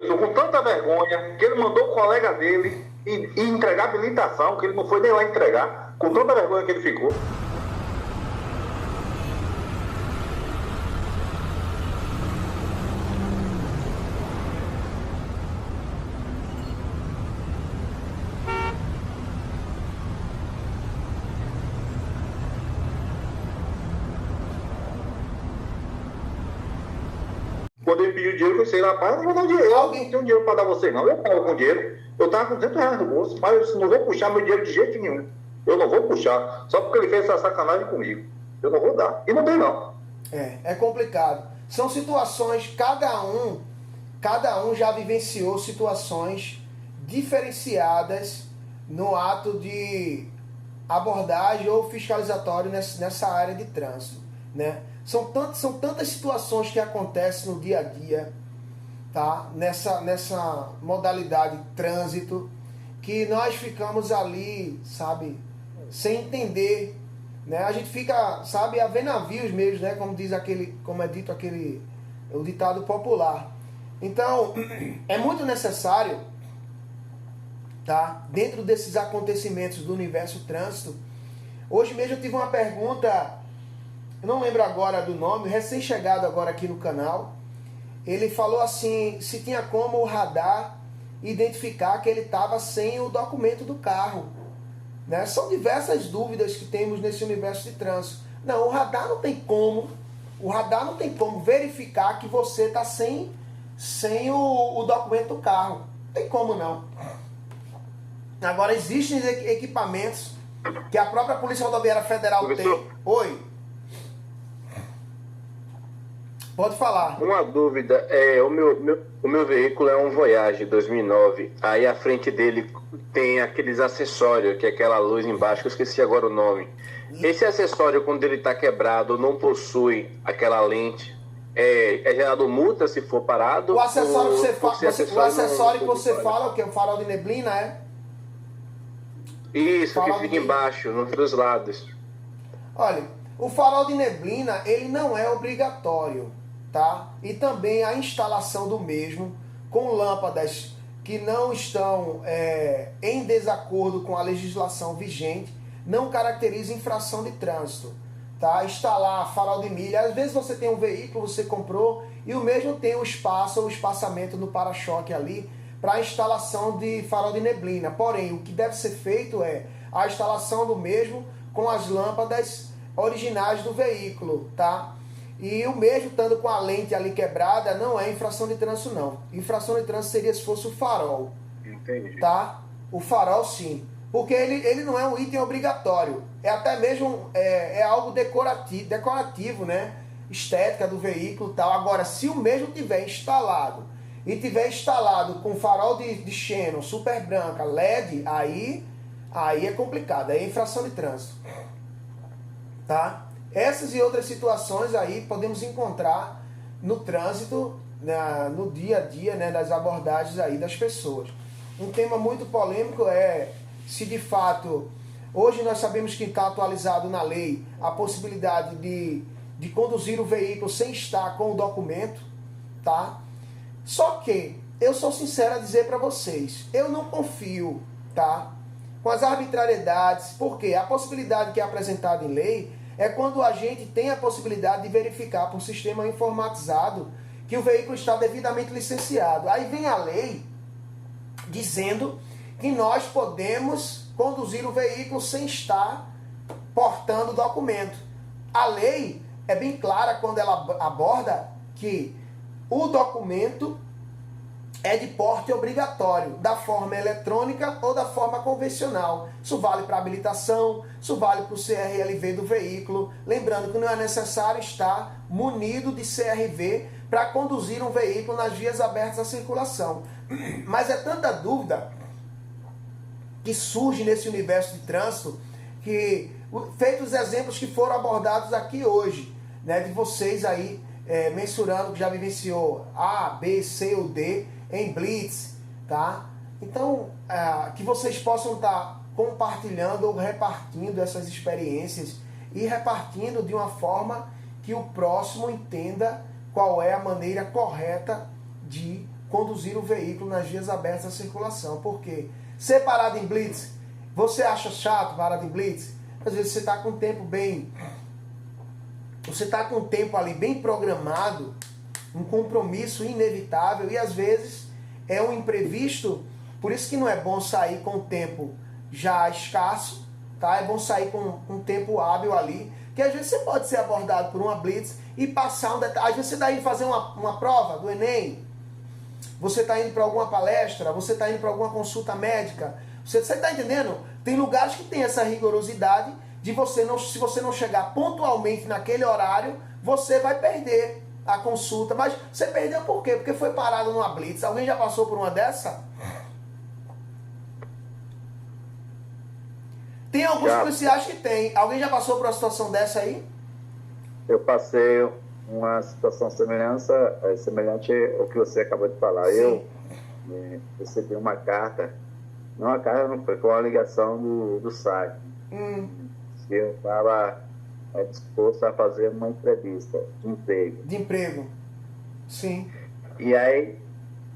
com tanta vergonha que ele mandou o colega dele e entregar habilitação, que ele não foi nem lá entregar, com tanta vergonha que ele ficou. Quando ele pediu dinheiro, eu disse, rapaz, eu não vou dar dinheiro, eu não tenho dinheiro para dar a você, não. Eu estava com dinheiro, eu estava com R$ 200 no bolso, mas eu disse, não vou puxar meu dinheiro de jeito nenhum. Eu não vou puxar, só porque ele fez essa sacanagem comigo. Eu não vou dar. E não tem, não. É complicado. São situações, cada um já vivenciou situações diferenciadas no ato de abordagem ou fiscalizatório nessa área de trânsito, né? São tantas situações que acontecem no dia a dia, tá? Nessa modalidade trânsito, que nós ficamos ali, sabe, sem entender, né? A gente fica, sabe, a ver navios mesmo, né? Como é dito o ditado popular. Então, é muito necessário, tá? Dentro desses acontecimentos do universo trânsito. Hoje mesmo eu tive uma pergunta, eu não lembro agora do nome, recém-chegado agora aqui no canal. Ele falou assim, se tinha como o radar identificar que ele estava sem o documento do carro, né? São diversas dúvidas que temos nesse universo de trânsito. Não, o radar não tem como verificar que você está sem o documento do carro. Não tem como não. Agora, existem equipamentos que a própria Polícia Rodoviária Federal tem. Oi. Pode falar. Uma dúvida, o meu veículo é um Voyage 2009, aí a frente dele tem aqueles acessórios, que é aquela luz embaixo, que eu esqueci agora o nome. Esse acessório, quando ele está quebrado, não possui aquela lente, é gerado multa se for parado? O acessório que você fala, o que? O farol de neblina, é? Isso, farol que fica embaixo, nos dois lados. Olha, o farol de neblina, ele não é obrigatório, tá? E também a instalação do mesmo com lâmpadas que não estão em desacordo com a legislação vigente não caracteriza infração de trânsito, tá? Instalar farol de milha, às vezes você tem um veículo, você comprou e o mesmo tem o espaço ou o espaçamento no para-choque ali para a instalação de farol de neblina. Porém, o que deve ser feito é a instalação do mesmo com as lâmpadas originais do veículo, tá? E o mesmo estando com a lente ali quebrada não é infração de trânsito não. Infração de trânsito seria se fosse o farol. Entendi. Tá? O farol sim. Porque ele não é um item obrigatório. É até mesmo algo decorativo, né? Estética do veículo e tal. Agora, se o mesmo tiver instalado e tiver instalado com farol de xenon, super branca, LED, aí é complicado. Aí é infração de trânsito. Tá? Essas e outras situações aí podemos encontrar no trânsito, no dia a dia, né, das abordagens aí das pessoas. Um tema muito polêmico é se de fato, hoje nós sabemos que está atualizado na lei a possibilidade de conduzir o veículo sem estar com o documento, tá? Só que eu sou sincero a dizer para vocês, eu não confio, tá, com as arbitrariedades, porque a possibilidade que é apresentada em lei é quando a gente tem a possibilidade de verificar por sistema informatizado que o veículo está devidamente licenciado. Aí vem a lei dizendo que nós podemos conduzir o veículo sem estar portando o documento. A lei é bem clara quando ela aborda que o documento é de porte obrigatório, da forma eletrônica ou da forma convencional. Isso vale para habilitação, isso vale para o CRLV do veículo. Lembrando que não é necessário estar munido de CRV para conduzir um veículo nas vias abertas à circulação. Mas é tanta dúvida que surge nesse universo de trânsito que, feitos os exemplos que foram abordados aqui hoje, né, de vocês aí mensurando que já vivenciou A, B, C ou D em blitz, tá? Então, que vocês possam estar compartilhando ou repartindo essas experiências e repartindo de uma forma que o próximo entenda qual é a maneira correta de conduzir o veículo nas vias abertas à circulação. Por quê? Ser parado em blitz, você acha chato parado em blitz? Às vezes você está com o tempo bem... Você está com o tempo ali bem programado, um compromisso inevitável, e às vezes é um imprevisto. Por isso que não é bom sair com o tempo já escasso, tá? É bom sair com um tempo hábil ali, que às vezes você pode ser abordado por uma blitz e passar um detalhe. Às vezes você está indo fazer uma prova do Enem, você está indo para alguma palestra, você está indo para alguma consulta médica. Você está entendendo? Tem lugares que tem essa rigorosidade de você não, se você não chegar pontualmente naquele horário, você vai perder a consulta. Mas você perdeu por quê? Porque foi parado numa blitz. Alguém já passou por uma dessa? Tem alguns policiais que tem. Alguém já passou por uma situação dessa aí? Eu passei uma situação semelhante ao que você acabou de falar. Sim. Eu recebi uma carta, não a carta não foi, uma ligação do SAC. Que eu estava disposto a fazer uma entrevista de emprego. De emprego. Sim. E aí,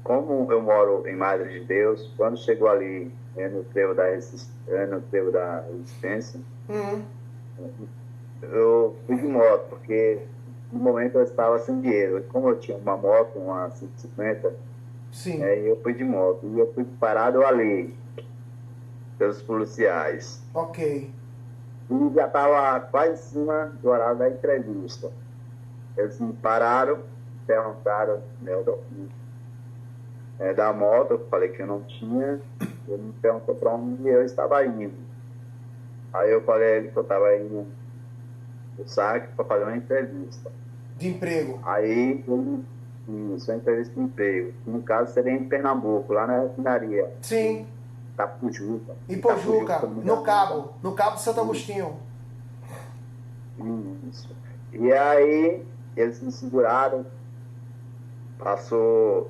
como eu moro em Madre de Deus, quando chegou ali no trevo da Resistência, eu fui de moto, porque no momento eu estava sem dinheiro. Como eu tinha uma moto, uma 150, Sim. Eu fui de moto. E eu fui parado ali, pelos policiais. Ok. E já estava quase em cima do horário da entrevista. Eles me pararam, perguntaram da moto, eu falei que eu não tinha. Ele me perguntou para onde eu estava indo. Aí eu falei a ele que eu estava indo no SAC para fazer uma entrevista. De emprego. Aí, isso, uma entrevista de emprego. No caso, seria em Pernambuco, lá na refinaria. Sim. Itapujuca. Ipojuca, no Cabo de Santo Agostinho. Isso. E aí, eles me seguraram, passou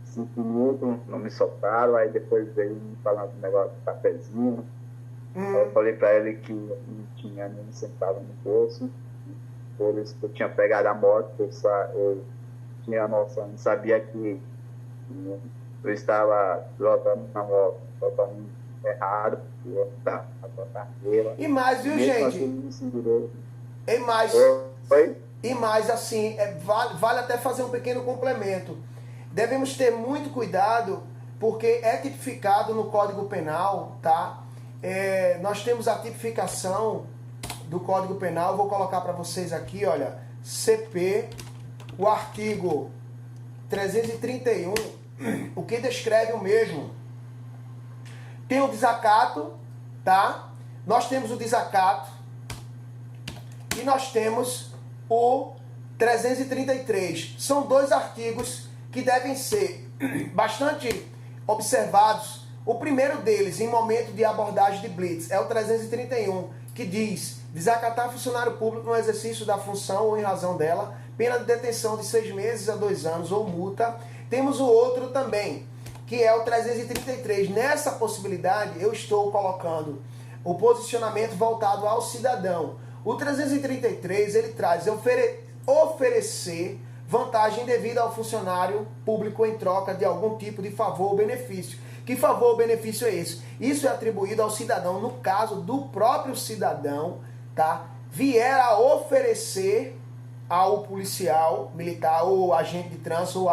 5 minutos, não me soltaram, aí depois veio me falando do negócio do cafezinho. Aí eu falei pra ele que não tinha nenhum centavo no bolso, por isso que eu tinha pegado a moto, eu tinha noção, não sabia que eu estava pilotando na moto totalmente errado, a carteira. E mais, viu, mesmo gente? Assim, me segurou. E mais. Oi? E mais, assim, vale até fazer um pequeno complemento. Devemos ter muito cuidado, porque é tipificado no Código Penal, tá? Nós temos a tipificação do Código Penal, vou colocar para vocês aqui, olha, CP, o artigo 331, o que descreve o mesmo. Tem o desacato, tá? Nós temos o desacato e nós temos o 333. São 2 artigos que devem ser bastante observados. O primeiro deles, em momento de abordagem de blitz, é o 331, que diz: desacatar funcionário público no exercício da função ou em razão dela, pena de detenção de 6 meses a 2 anos ou multa. Temos o outro também, que é o 333. Nessa possibilidade, eu estou colocando o posicionamento voltado ao cidadão. O 333, ele traz oferecer vantagem devida ao funcionário público em troca de algum tipo de favor ou benefício. Que favor ou benefício é esse? Isso é atribuído ao cidadão, no caso do próprio cidadão, tá? Vier a oferecer ao policial militar ou agente de trânsito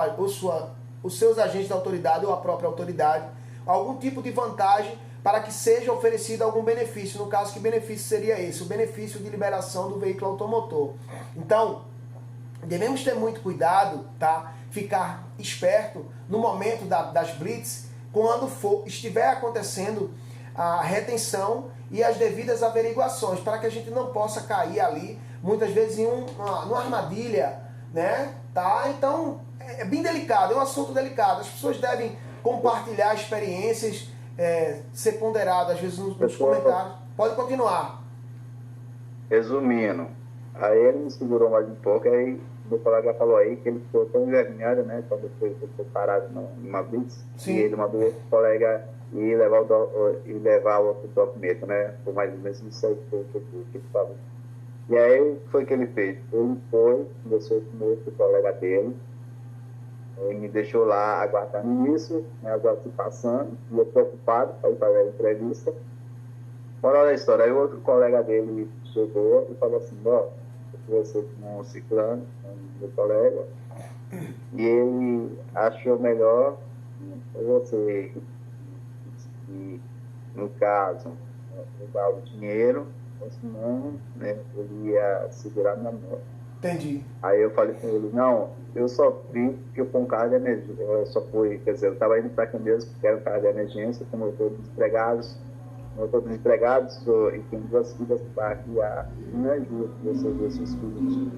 os seus agentes da autoridade ou a própria autoridade algum tipo de vantagem para que seja oferecido algum benefício. No caso, que benefício seria esse? O benefício de liberação do veículo automotor. Então, devemos ter muito cuidado, tá? Ficar esperto no momento das blitz, quando estiver acontecendo a retenção e as devidas averiguações, para que a gente não possa cair ali, muitas vezes, em uma armadilha, né? Tá? Então, é bem delicado, é um assunto delicado. As pessoas devem compartilhar experiências, ser ponderado, às vezes, nos comentários. Pode continuar. Resumindo, aí ele me segurou mais um pouco, aí meu colega falou aí que ele ficou tão envergonhado, né, quando foi parado numa blitz, Sim. E ele mandou o colega ir levar o outro documento, né, por mais ou menos isso aí que ele falou. E aí, foi o que ele fez? Ele foi, conversou com o outro colega dele, Ele me deixou lá aguardando isso, né, agora se passando, e eu preocupado para ir para a entrevista. Moral da história, aí outro colega dele chegou e falou assim, ó, eu conversei com o Ciclano, meu colega, e ele achou melhor você, que, no caso, dar o dinheiro, senão, né, ele ia segurar na mão. Entendi. Aí eu falei com ele, não, eu só vim porque eu fui um carro de emergência, eu só fui, quer dizer, eu estava indo para Candeias porque era um carro de emergência, como eu estou desempregado, e tenho 2 filhas para criar, não é justo você ver seus filhos.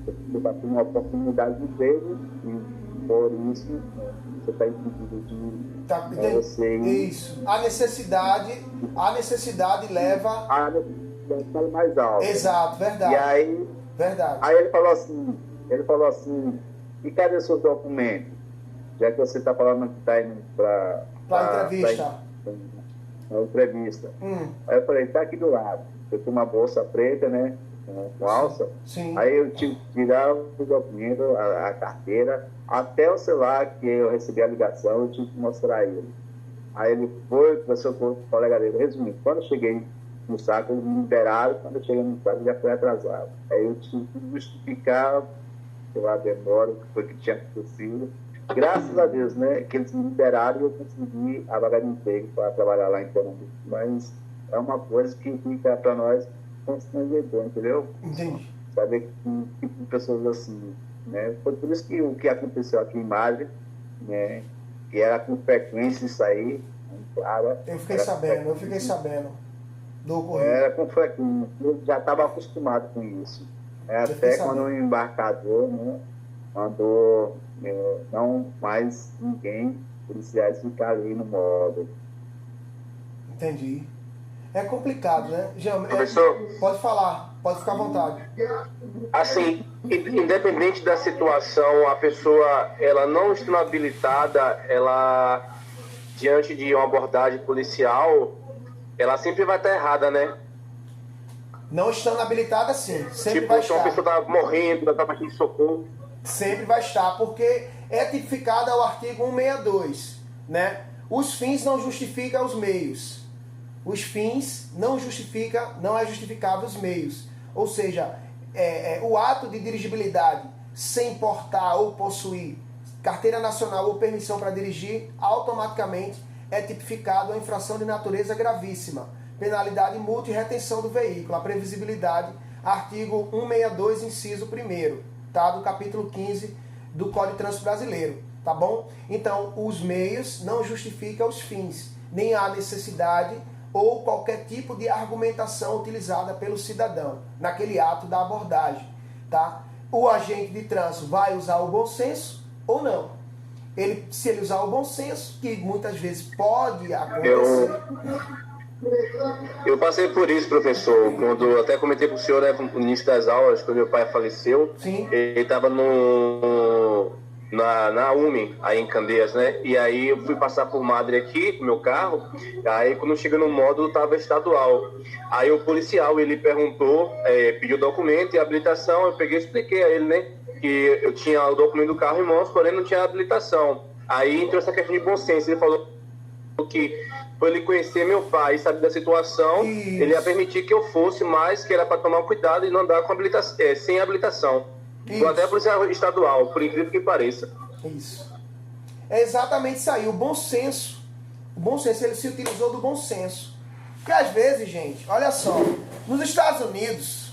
Você vai ter uma oportunidade de emprego e por isso, né, você está impedido de você ir. Isso. A necessidade leva... A necessidade mais alta. Exato, verdade. E aí, verdade. Aí ele falou assim, e cadê seus documentos? Já que você está falando que está indo para entrevista. Pra entrevista. Aí eu falei, tá aqui do lado. Eu tenho uma bolsa preta, né? Com alça. Sim. Aí eu tive que tirar o documento, a carteira, até o celular que eu recebi a ligação, eu tive que mostrar ele. Aí ele foi, conversou com o colega dele. Resumindo, quando eu cheguei no saco, eles me liberaram, quando eu cheguei no saco já foi atrasado. Aí eu tive que justificar, sei lá, demora, o que foi que tinha acontecido. Graças a Deus, né, que eles me liberaram e eu consegui a vaga de emprego para trabalhar lá em Pernambuco. Mas é uma coisa que fica para nós constrangedor, entendeu? Entendi. Saber que pessoas assim, né? Foi por isso que o que aconteceu aqui em Madre, né, que era com frequência isso aí, claro. Eu fiquei sabendo do ocorrido. Era com frequência, eu já estava acostumado com isso. Até quando o embarcador, né, mandou não mais ninguém, policiais ficar ali no módulo. Entendi. É complicado, né? Professor, pode falar, pode ficar à vontade. Assim, independente da situação, a pessoa, ela não estando habilitada, ela, diante de uma abordagem policial, ela sempre vai estar errada, né? Não estando habilitada, sim. Sempre tipo, vai se estar. uma pessoa está morrendo, está pedindo socorro. Sempre vai estar, porque é tipificado ao artigo 162, né? Os fins não justificam os meios. Os fins não é justificável os meios. Ou seja, o ato de dirigibilidade sem portar ou possuir carteira nacional ou permissão para dirigir, automaticamente é tipificado a infração de natureza gravíssima. Penalidade, multa e retenção do veículo. A previsibilidade, artigo 162, inciso 1º, tá? Do capítulo 15 do Código de Trânsito Brasileiro, tá bom? Então, os meios não justificam os fins, nem há necessidade ou qualquer tipo de argumentação utilizada pelo cidadão naquele ato da abordagem, tá? O agente de trânsito vai usar o bom senso ou não? Se ele usar o bom senso, que muitas vezes pode acontecer... Eu passei por isso, professor, quando eu até comentei com o senhor, né, no início das aulas, quando meu pai faleceu. Sim. Ele estava na UME, aí em Candeias, né? E aí eu fui passar por Madre aqui, com meu carro, aí quando eu cheguei no módulo, estava estadual. Aí o policial, ele perguntou, pediu documento e habilitação, eu peguei e expliquei a ele, né? Que eu tinha o documento do carro em mãos, porém não tinha habilitação. Aí entrou essa questão de bom senso, ele falou que por ele conhecer meu pai e saber da situação, Isso. ele ia permitir que eu fosse, mas que era para tomar cuidado e não andar com sem habilitação. Ou até a polícia estadual, por incrível que pareça. Isso. É exatamente isso aí, o bom senso. O bom senso, ele se utilizou do bom senso. Porque às vezes, gente, olha só, nos Estados Unidos,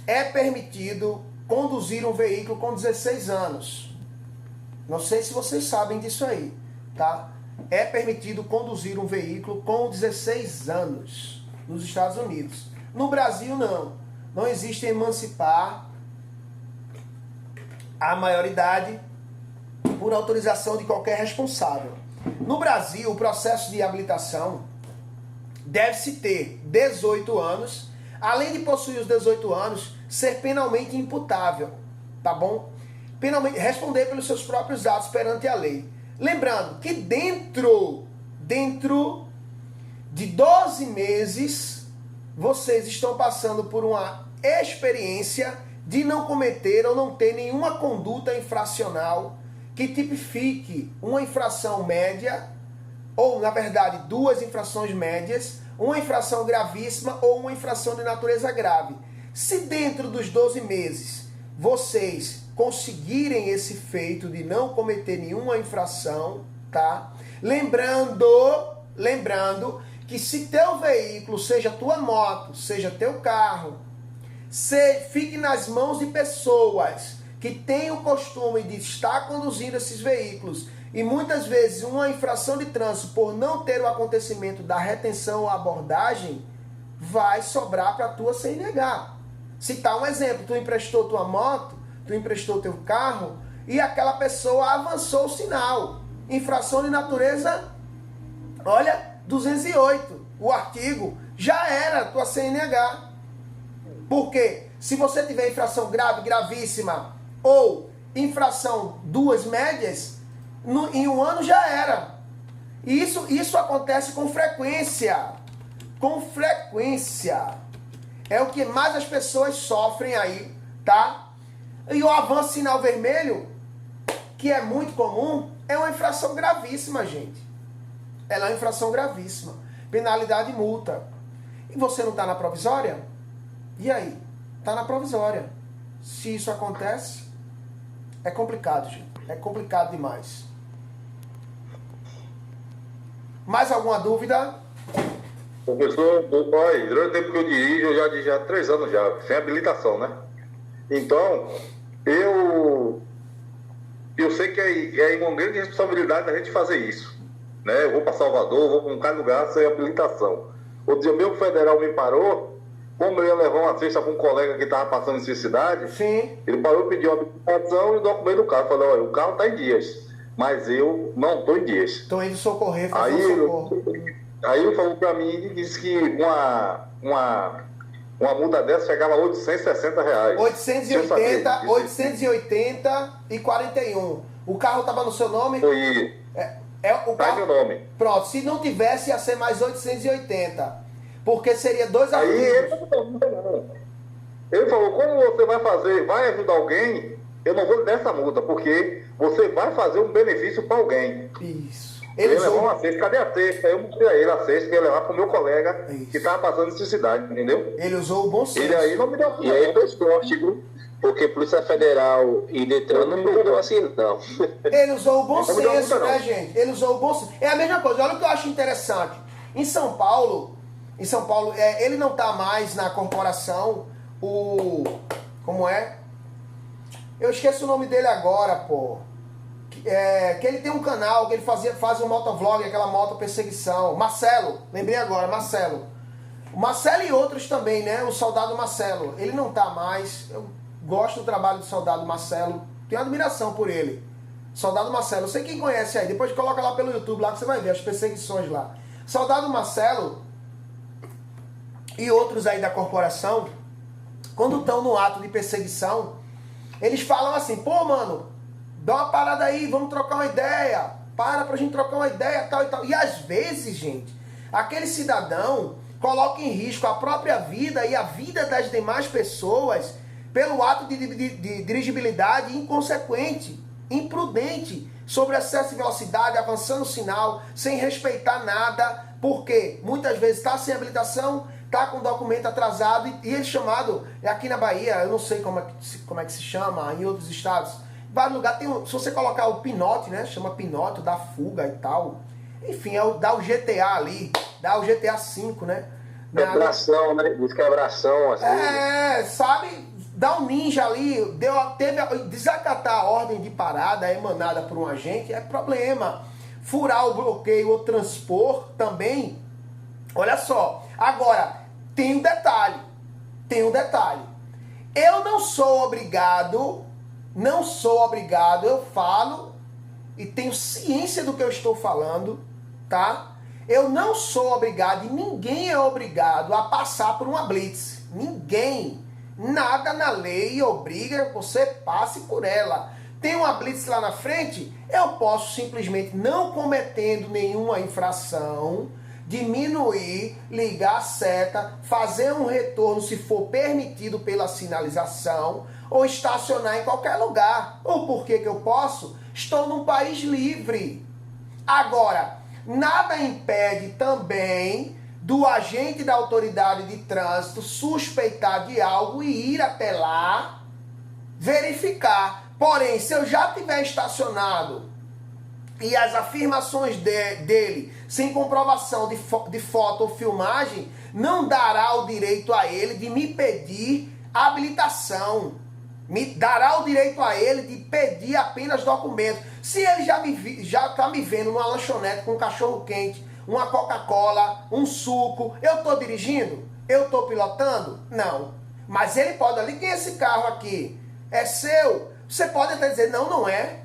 é permitido conduzir um veículo com 16 anos. Não sei se vocês sabem disso aí, tá? É permitido conduzir um veículo com 16 anos nos Estados Unidos. No Brasil, não. Não existe emancipar a maioridade por autorização de qualquer responsável. No Brasil, o processo de habilitação deve-se ter 18 anos, além de possuir os 18 anos, ser penalmente imputável, tá bom? Penalmente, responder pelos seus próprios atos perante a lei. Lembrando que dentro de 12 meses, vocês estão passando por uma experiência de não cometer ou não ter nenhuma conduta infracional que tipifique uma infração média, ou na verdade 2 infrações médias, uma infração gravíssima ou uma infração de natureza grave. Se dentro dos 12 meses vocês conseguirem esse feito de não cometer nenhuma infração, tá? Lembrando que se teu veículo, seja tua moto, seja teu carro, fique nas mãos de pessoas que têm o costume de estar conduzindo esses veículos e muitas vezes uma infração de trânsito por não ter o acontecimento da retenção ou abordagem, vai sobrar para a tua CNH. Citar um exemplo, tu emprestou tua moto, tu emprestou teu carro e aquela pessoa avançou o sinal. Infração de natureza, olha, 208, o artigo, já era tua CNH. Porque se você tiver infração grave, gravíssima ou infração 2 médias, em um ano já era. E isso acontece com frequência. Com frequência. É o que mais as pessoas sofrem aí, tá? E o avanço sinal vermelho, que é muito comum, é uma infração gravíssima, gente. Ela é uma infração gravíssima. Penalidade e multa. E você não está na provisória? E aí? Está na provisória. Se isso acontece, é complicado, gente. É complicado demais. Mais alguma dúvida? Professor, olha, durante o tempo que eu dirijo, eu já dirijo há 3 anos já, sem habilitação, né? Então, eu sei que é uma grande responsabilidade a gente fazer isso, né? Eu vou para Salvador, vou para um cada lugar sem habilitação. Outro dia, o meu federal me parou, como eu ia levar uma cesta para um colega que estava passando necessidade, sim, ele parou e pediu a habilitação e o documento do carro. Falei, olha, o carro está em dias, mas eu não estou em dias. Estou indo socorrer, fazer socorro. Aí ele falou para mim e disse que uma multa dessa chegava a R$860. 880 e 41. O carro estava no seu nome? Foi. O Tá carro... meu nome. Pronto, se não tivesse ia ser mais 880. Porque seria 2 Aí artigos. ele falou, como você vai ajudar alguém, eu não vou dar essa multa, porque você vai fazer um benefício para alguém. Isso. Ele levou uma cesta, cadê a cesta? Eu mostrei a ele a cesta que ia levar para o meu colega que estava passando necessidade, entendeu? Ele usou o bom senso. Ele aí não me deu. E aí foi sorte, viu? Porque Polícia Federal e Detran não mudou assim, não. Ele usou o bom Não mudou senso, muito, né, não. gente? Ele usou o bom senso. É a mesma coisa. Olha o que eu acho interessante. Em São Paulo, ele não está mais na corporação, como é? Eu esqueço o nome dele agora, pô. Que ele tem um canal que ele faz um motovlog, aquela moto perseguição. Marcelo, lembrei agora, Marcelo. O Marcelo e outros também, né? O soldado Marcelo. Ele não tá mais. Eu gosto do trabalho do soldado Marcelo. Tenho admiração por ele. Soldado Marcelo. Eu sei quem conhece aí. Depois coloca lá pelo YouTube lá que você vai ver as perseguições lá. Soldado Marcelo e outros aí da corporação, quando estão no ato de perseguição, eles falam assim, pô, mano, dá uma parada aí, vamos trocar uma ideia. Pra gente trocar uma ideia, tal e tal. E às vezes, gente, aquele cidadão coloca em risco a própria vida e a vida das demais pessoas pelo ato de dirigibilidade inconsequente, imprudente, sobre excesso de velocidade, avançando o sinal, sem respeitar nada, porque muitas vezes está sem habilitação, está com documento atrasado e ele chamado, aqui na Bahia, eu não sei como é que se chama, em outros estados, vários lugares, se você colocar o pinote, né, chama pinote, dá fuga e tal, enfim, dá o GTA ali, dá o GTA V, né? Quebração, né? Diz quebração, assim. Sabe? Dá um ninja ali, desacatar a ordem de parada emanada por um agente é problema. Furar o bloqueio ou transpor também, olha só. Agora, tem um detalhe. Eu não sou obrigado, eu falo e tenho ciência do que eu estou falando, tá? Eu não sou obrigado e ninguém é obrigado a passar por uma blitz. Ninguém. Nada na lei obriga que você passe por ela. Tem uma blitz lá na frente, eu posso simplesmente, não cometendo nenhuma infração, diminuir, ligar a seta, fazer um retorno se for permitido pela sinalização, ou estacionar em qualquer lugar. Ou por que eu posso? Estou num país livre. Agora, nada impede também do agente da autoridade de trânsito suspeitar de algo e ir até lá verificar. Porém, se eu já tiver estacionado e as afirmações dele, sem comprovação de foto ou filmagem, não dará o direito a ele de me pedir habilitação. Me dará o direito a ele de pedir apenas documentos. Se ele já está me vendo numa lanchonete com um cachorro quente, uma Coca-Cola, um suco, eu estou dirigindo? Eu estou pilotando? Não. Mas ele pode ali, quem é esse carro aqui? É seu? Você pode até dizer, não, não é.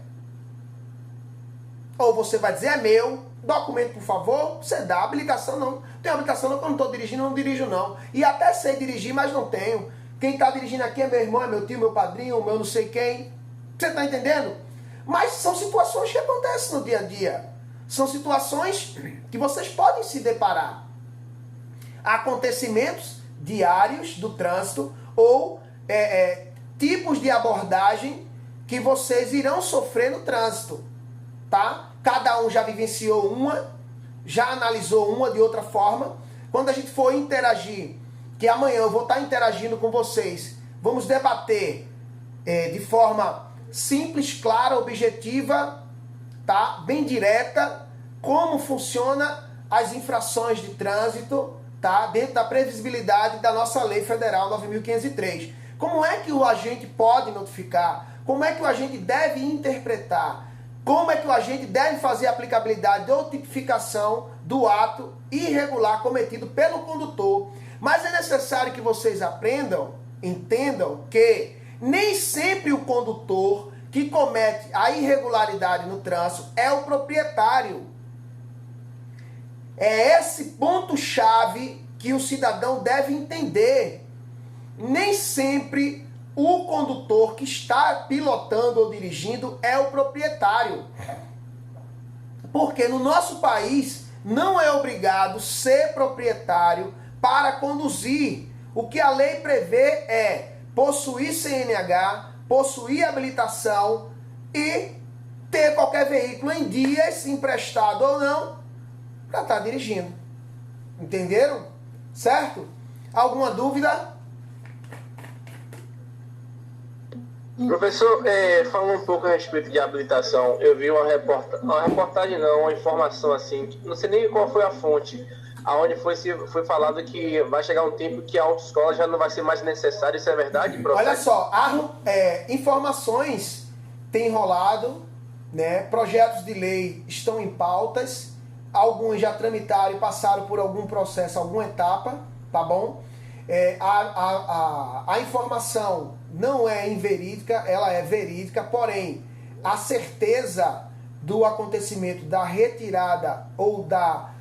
Ou você vai dizer, é meu. Documento, por favor. Você dá habilitação, não. Tem habilitação não, quando eu não estou dirigindo, eu não dirijo não. E até sei dirigir, mas não tenho. Quem está dirigindo aqui é meu irmão, é meu tio, meu padrinho, meu não sei quem. Você está entendendo? Mas são situações que acontecem no dia a dia. São situações que vocês podem se deparar. Acontecimentos diários do trânsito ou tipos de abordagem que vocês irão sofrer no trânsito. Tá? Cada um já vivenciou uma, já analisou uma de outra forma. Quando a gente for interagir, que amanhã eu vou estar interagindo com vocês, vamos debater de forma simples, clara, objetiva, tá? Bem direta, como funciona as infrações de trânsito, tá? Dentro da previsibilidade da nossa Lei Federal 9.503. Como é que o agente pode notificar? Como é que o agente deve interpretar? Como é que o agente deve fazer a aplicabilidade ou tipificação do ato irregular cometido pelo condutor? Mas é necessário que vocês aprendam, entendam que nem sempre o condutor que comete a irregularidade no trânsito é o proprietário. É esse ponto-chave que o cidadão deve entender. Nem sempre o condutor que está pilotando ou dirigindo é o proprietário. Porque no nosso país não é obrigado ser proprietário para conduzir. O que a lei prevê é possuir CNH, possuir habilitação e ter qualquer veículo em dias, emprestado ou não, para estar dirigindo. Entenderam? Certo? Alguma dúvida? Professor, falando um pouco a respeito de habilitação, eu vi uma reportagem não, uma informação assim, não sei nem qual foi a fonte, aonde foi falado que vai chegar um tempo que a autoescola já não vai ser mais necessária. Isso é verdade, professor? Olha só, informações têm rolado, né? Projetos de lei estão em pautas, alguns já tramitaram e passaram por algum processo, alguma etapa, tá bom? A informação não é inverídica, ela é verídica, porém, a certeza do acontecimento da retirada ou da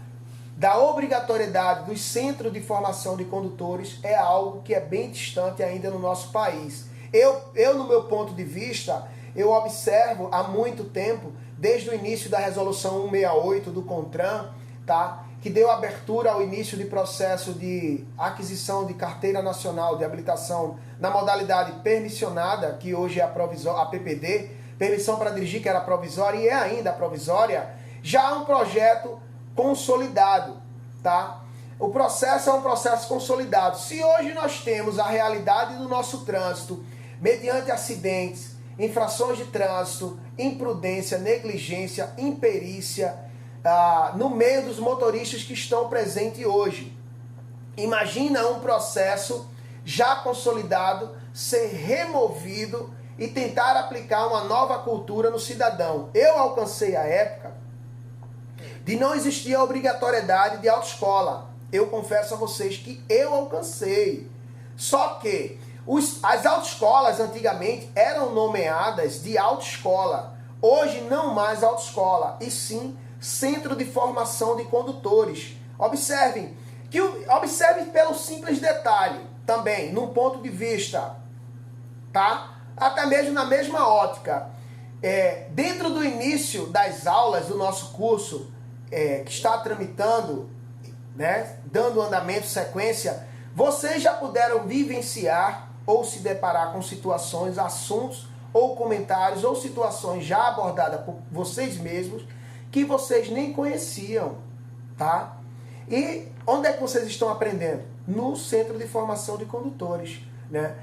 obrigatoriedade dos centros de formação de condutores é algo que é bem distante ainda no nosso país. Eu no meu ponto de vista, eu observo há muito tempo, desde o início da resolução 168 do CONTRAN, tá? Que deu abertura ao início de processo de aquisição de carteira nacional de habilitação na modalidade permissionada, que hoje é a PPD, permissão para dirigir, que era provisória e é ainda provisória, já há um projeto consolidado, tá? O processo é um processo consolidado. Se hoje nós temos a realidade do nosso trânsito, mediante acidentes, infrações de trânsito, imprudência, negligência, imperícia, no meio dos motoristas que estão presentes hoje. Imagina um processo já consolidado ser removido e tentar aplicar uma nova cultura no cidadão. Eu alcancei a época de não existir a obrigatoriedade de autoescola. Eu confesso a vocês que eu alcancei. Só que as autoescolas antigamente eram nomeadas de autoescola. Hoje não mais autoescola, e sim Centro de Formação de Condutores. Observe pelo simples detalhe, também, num ponto de vista, tá? Até mesmo na mesma ótica. Dentro do início das aulas do nosso curso, que está tramitando né, dando andamento, sequência, vocês já puderam vivenciar ou se deparar com situações, assuntos ou comentários ou situações já abordadas por vocês mesmos que vocês nem conheciam, tá? E onde é que vocês estão aprendendo? No Centro de Formação de Condutores, né?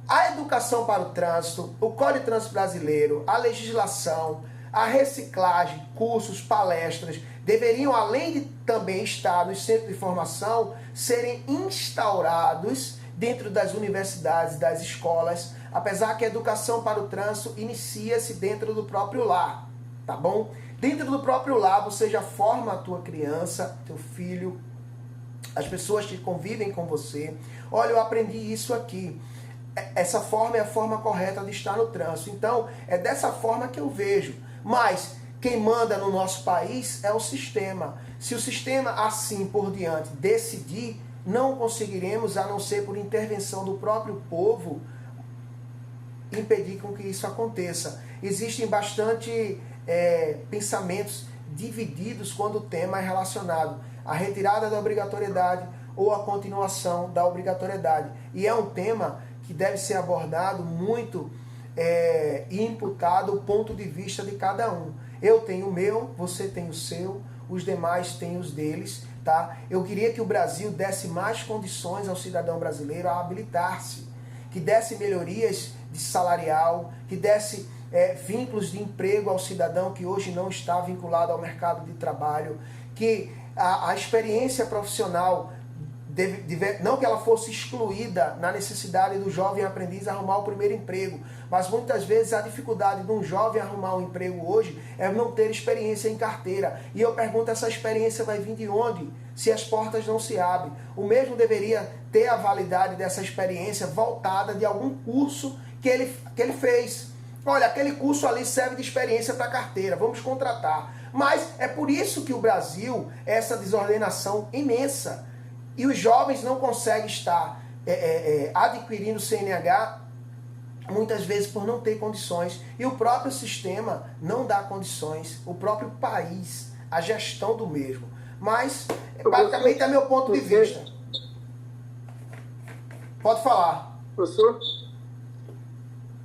A educação para o trânsito, o Código de Trânsito Brasileiro, a legislação, a reciclagem, cursos, palestras, deveriam, além de também estar no centro de formação, serem instaurados dentro das universidades, das escolas, apesar que a educação para o trânsito inicia-se dentro do próprio lar, tá bom? Dentro do próprio lar você já forma a tua criança, teu filho, as pessoas que convivem com você. Olha, eu aprendi isso aqui. Essa forma é a forma correta de estar no trânsito. Então, é dessa forma que eu vejo. Mas quem manda no nosso país é o sistema. Se o sistema, assim por diante, decidir, não conseguiremos, a não ser por intervenção do próprio povo, impedir com que isso aconteça. Existem bastante pensamentos divididos quando o tema é relacionado à retirada da obrigatoriedade ou à continuação da obrigatoriedade. E é um tema que deve ser abordado muito e imputado o ponto de vista de cada um. Eu tenho o meu, você tem o seu, os demais têm os deles, tá? Eu queria que o Brasil desse mais condições ao cidadão brasileiro a habilitar-se, que desse melhorias de salarial, que desse vínculos de emprego ao cidadão que hoje não está vinculado ao mercado de trabalho, que a experiência profissional não que ela fosse excluída na necessidade do jovem aprendiz arrumar o primeiro emprego, mas muitas vezes a dificuldade de um jovem arrumar um emprego hoje é não ter experiência em carteira. E eu pergunto, essa experiência vai vir de onde? Se as portas não se abrem. O mesmo deveria ter a validade dessa experiência voltada de algum curso que ele fez. Olha, aquele curso ali serve de experiência para carteira, vamos contratar. Mas é por isso que o Brasil é essa desordenação imensa. E os jovens não conseguem estar adquirindo CNH, muitas vezes por não ter condições. E o próprio sistema não dá condições, o próprio país, a gestão do mesmo. Mas, basicamente, é meu ponto de vista. Pode falar. Professor,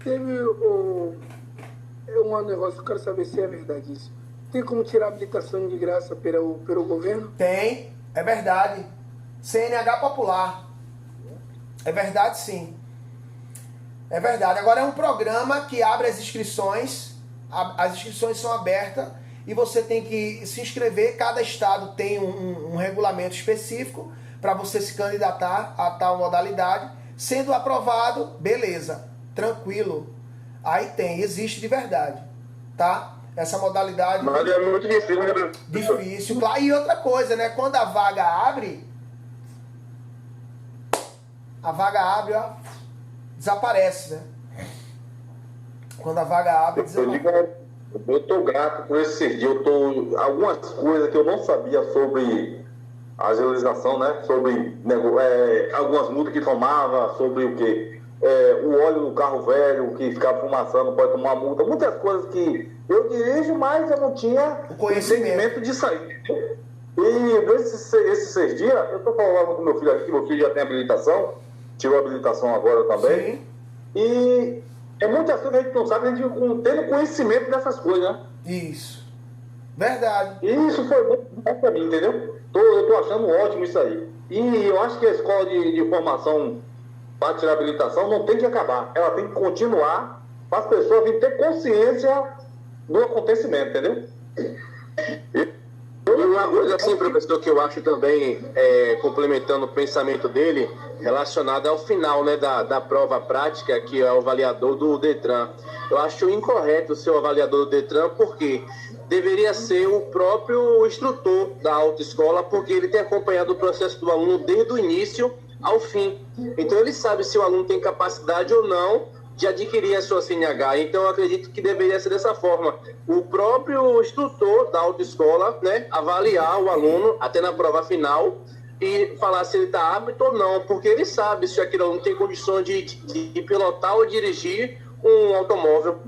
teve um negócio que eu quero saber se é verdade isso. Tem como tirar a habilitação de graça pelo governo? Tem, é verdade. CNH popular. É verdade, sim. É verdade. Agora é um programa que abre as inscrições. As inscrições são abertas e você tem que se inscrever. Cada estado tem um regulamento específico para você se candidatar a tal modalidade. Sendo aprovado, beleza, tranquilo. Aí existe de verdade, tá? Essa modalidade. Mas é muito difícil, né? Difícil, claro. E outra coisa, né? Quando a vaga abre, ó, desaparece, né? Quando a vaga abre, desaparece. Eu estou grato por esses dias. Algumas coisas que eu não sabia sobre a legislação, né? Sobre algumas multas que tomava, sobre o quê? O óleo do carro velho que ficava fumaçando, pode tomar multa. Muitas coisas que eu dirijo, mas eu não tinha o conhecimento disso aí. E esses 6 dias, eu estou falando com meu filho aqui, meu filho já tem habilitação, tirou a habilitação agora também. Sim. E muitas coisas que a gente não sabe, a gente tendo conhecimento dessas coisas, né? Isso. Verdade. E isso foi muito bom para mim, entendeu? Eu estou achando ótimo isso aí. E eu acho que a escola de formação para tirar a habilitação não tem que acabar. Ela tem que continuar para as pessoas virem ter consciência do acontecimento, entendeu? E uma coisa assim, professor, que eu acho também, complementando o pensamento dele, relacionada ao final, né, da prova prática, que é o avaliador do Detran. Eu acho incorreto ser o avaliador do Detran, porque deveria ser o próprio instrutor da autoescola, porque ele tem acompanhado o processo do aluno desde o início ao fim. Então ele sabe se o aluno tem capacidade ou não de adquirir a sua CNH. Então eu acredito que deveria ser dessa forma. O próprio instrutor da autoescola, né, avaliar o aluno até na prova final e falar se ele está apto ou não, porque ele sabe se aquele aluno tem condições de pilotar ou dirigir um automóvel.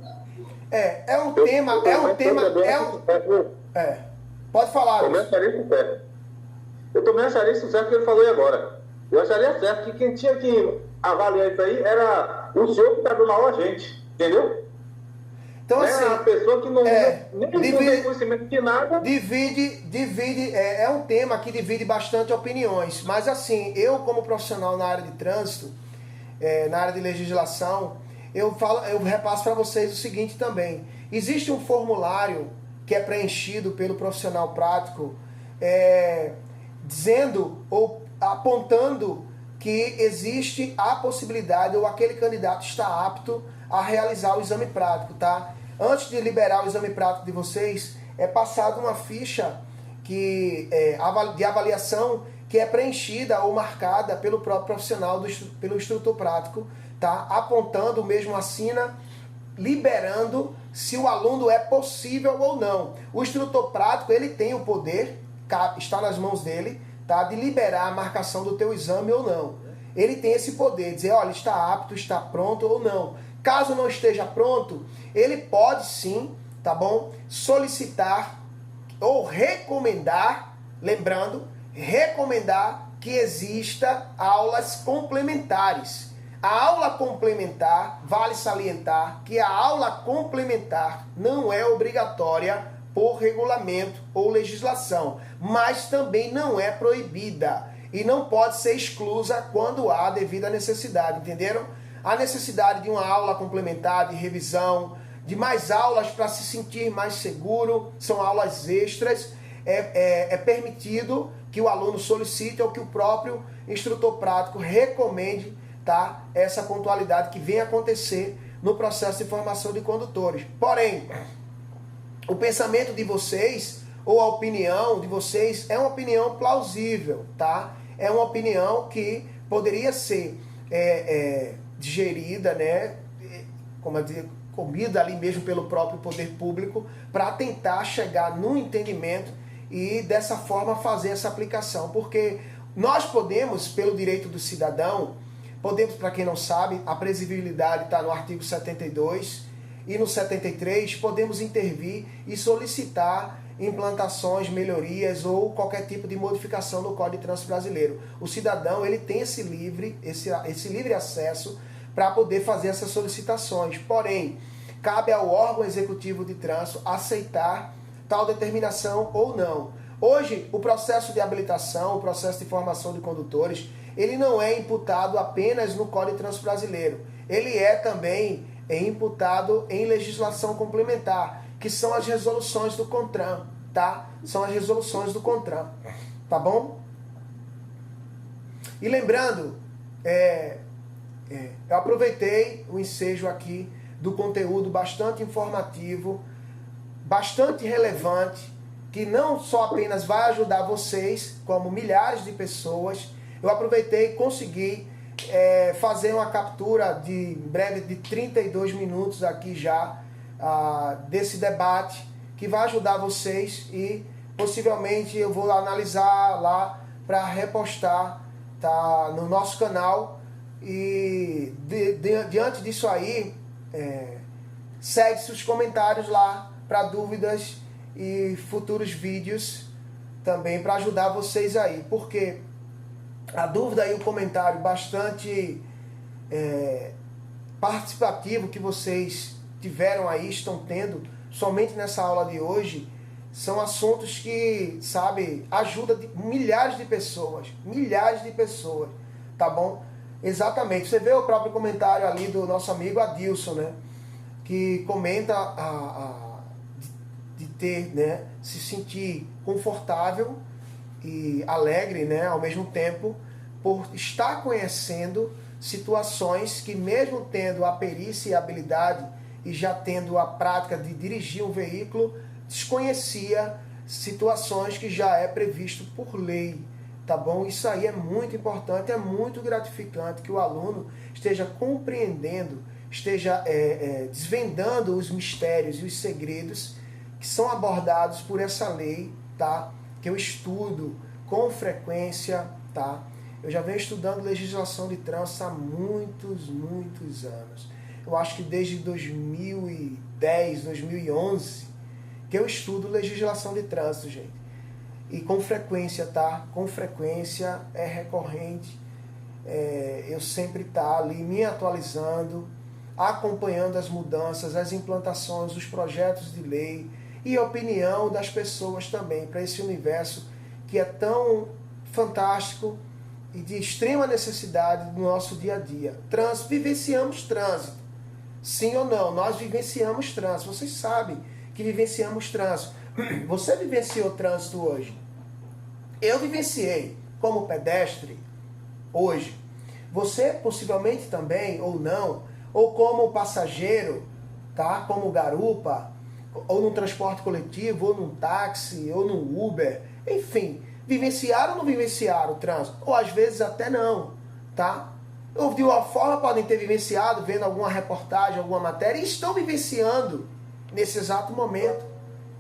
Pode falar. Eu também acharia isso certo que ele falou aí agora. Eu acharia certo que quem tinha que avaliar isso aí era o senhor que está dando aula a gente, entendeu? Então, assim, a pessoa que não, nem tem conhecimento de nada. Divide, é um tema que divide bastante opiniões. Mas, assim, eu como profissional na área de trânsito, na área de legislação, eu repasso para vocês o seguinte também. Existe um formulário que é preenchido pelo profissional prático, dizendo ou apontando que existe a possibilidade ou aquele candidato está apto a realizar o exame prático, tá? Antes de liberar o exame prático de vocês, é passada uma ficha de avaliação que é preenchida ou marcada pelo próprio profissional, pelo instrutor prático, tá? Apontando, mesmo assina, liberando se o aluno é possível ou não. O instrutor prático, ele tem o poder, está nas mãos dele, tá? De liberar a marcação do teu exame ou não. Ele tem esse poder, dizer, olha, está apto, está pronto ou não. Caso não esteja pronto, ele pode sim, tá bom? Solicitar ou recomendar, lembrando, recomendar que exista aulas complementares. A aula complementar, vale salientar que a aula complementar não é obrigatória por regulamento ou legislação, mas também não é proibida e não pode ser exclusa quando há devida necessidade, entenderam? A necessidade de uma aula complementar, de revisão, de mais aulas para se sentir mais seguro, são aulas extras, é permitido que o aluno solicite ou que o próprio instrutor prático recomende, tá, essa pontualidade que vem acontecer no processo de formação de condutores. Porém, o pensamento de vocês ou a opinião de vocês é uma opinião plausível, tá? É uma opinião que poderia ser digerida, né, como eu digo, comida ali mesmo pelo próprio poder público para tentar chegar num entendimento e dessa forma fazer essa aplicação, porque nós podemos, pelo direito do cidadão, podemos, para quem não sabe, a previsibilidade está no artigo 72 e no 73, podemos intervir e solicitar implantações, melhorias ou qualquer tipo de modificação no Código de Trânsito Brasileiro. O cidadão, ele tem esse livre acesso para poder fazer essas solicitações. Porém, cabe ao órgão executivo de trânsito aceitar tal determinação ou não. Hoje, o processo de habilitação, o processo de formação de condutores, ele não é imputado apenas no Código de Trânsito Brasileiro. Ele é também imputado em legislação complementar, que são as resoluções do CONTRAN, tá? São as resoluções do CONTRAN, tá bom? E lembrando, eu aproveitei o ensejo aqui do conteúdo bastante informativo, bastante relevante, que não só apenas vai ajudar vocês, como milhares de pessoas. Eu aproveitei e consegui fazer uma captura de breve de 32 minutos aqui já desse debate, que vai ajudar vocês e possivelmente eu vou analisar lá para repostar, tá, no nosso canal. E diante disso aí, segue-se os comentários lá para dúvidas e futuros vídeos também para ajudar vocês aí, porque a dúvida e o comentário bastante participativo que vocês tiveram aí, estão tendo somente nessa aula de hoje, são assuntos que, sabe, ajudam milhares de pessoas, tá bom? Exatamente, você vê o próprio comentário ali do nosso amigo Adilson, né, que comenta de ter, né, se sentir confortável e alegre, né, ao mesmo tempo, por estar conhecendo situações que, mesmo tendo a perícia e a habilidade e já tendo a prática de dirigir um veículo, desconhecia situações que já é previsto por lei, tá bom? Isso aí é muito importante, é muito gratificante que o aluno esteja compreendendo, esteja desvendando os mistérios e os segredos que são abordados por essa lei, tá? Que eu estudo com frequência, tá? Eu já venho estudando legislação de trânsito há muitos anos. Eu acho que desde 2010, 2011, que eu estudo legislação de trânsito, gente. E com frequência, tá? Com frequência, é recorrente. Eu sempre tá ali me atualizando, acompanhando as mudanças, as implantações, os projetos de lei e a opinião das pessoas também para esse universo que é tão fantástico e de extrema necessidade do nosso dia a dia. Vivenciamos trânsito. Sim ou não? Nós vivenciamos trânsito. Vocês sabem que vivenciamos trânsito. Você vivenciou trânsito hoje? Eu vivenciei como pedestre hoje. Você possivelmente também, ou não, ou como passageiro, tá? Como garupa, ou num transporte coletivo, ou num táxi, ou num Uber, enfim, vivenciaram ou não vivenciaram o trânsito? Ou às vezes até não, tá? Ou de uma forma podem ter vivenciado, vendo alguma reportagem, alguma matéria, e estão vivenciando nesse exato momento